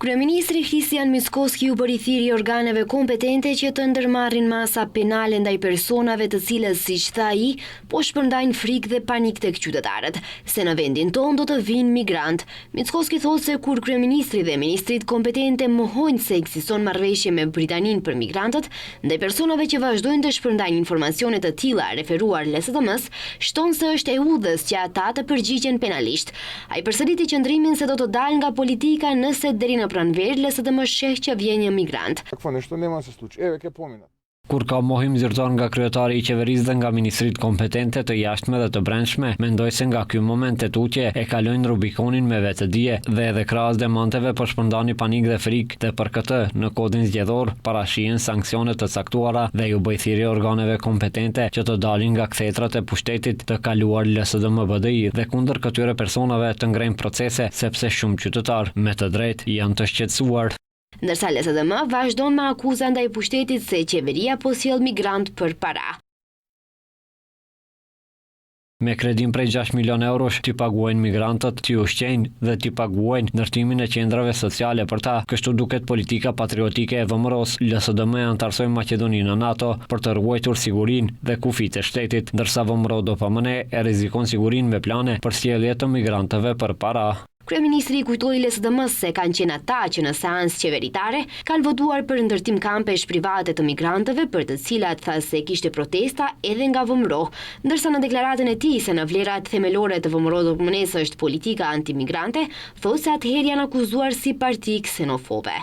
Kryeministri Kristian Mickoski u bëri thirrje organeve kompetente që të ndërmarrin masa penale ndaj personave të cilët, siç tha ai, po shpërndajnë frikë dhe panik tek qytetarët, se në vendin tonë do të vinë migrant. Mickoski thotë se kur kryeministri dhe ministrit kompetente mohojnë se ekziston marrëveshje me Britaninë për migrantët, ndaj personave që vazhdojnë të shpërndajnë informacione të tilla referuar LSDM-s, shton se është e udhës që ata të përgjigjen penalisht. Ai përsëriti qëndrimin se do të dalë nga politika nëse deri në pranverë LSDM sheh që vjen një migrant. Kur ka mohim zyrtar nga kryetari i qeverisë dhe nga ministrit kompetente të jashtme dhe të brendshme, mendoj se nga ky moment e tutje e kalojnë Rubikonin me vetëdije dhe edhe krahas demanteve po shpërndani panik dhe frikë dhe për këtë në kodin zgjedhor parashihen sanksione të caktuara dhe ju bëj thirrje organeve kompetente që të dalin nga kthetrat e pushtetit të kaluar LSDM-BDI dhe kundër këtyre personave të ngrejnë procese sepse shumë qytetar me të drejtë janë të shqetësuar. Ndërsa LSDM vazhdon me akuza ndaj pushtetit se qeveria po sjell migrant për para. Me kredin prej 6 milion eurosh t'i paguajnë migrantët, t'i ushqejnë dhe t'i paguajnë ndërtimin e qendrave sociale për ta. Kështu duket politika patriotike e VMRO-s. LSDM e antarësoi Maqedoninë në NATO për të ruajtur sigurinë dhe kufitë e shtetit, ndërsa VMRO dopamine e rrezikon sigurinë me plane për sjellje të migrantëve për para. Kryeministri i kujtoi LSDM-s se kanë qenë ata që në seancë qeveritare kanë votuar për ndërtim kampesh private të migrantëve për të cilat tha se kishte protesta edhe nga VMRO, ndërsa në deklaratën e tij se në vlerat themelore të VMRO-s është politika antimigrante, thotë se atëherë janë akuzuar si parti ksenofobe.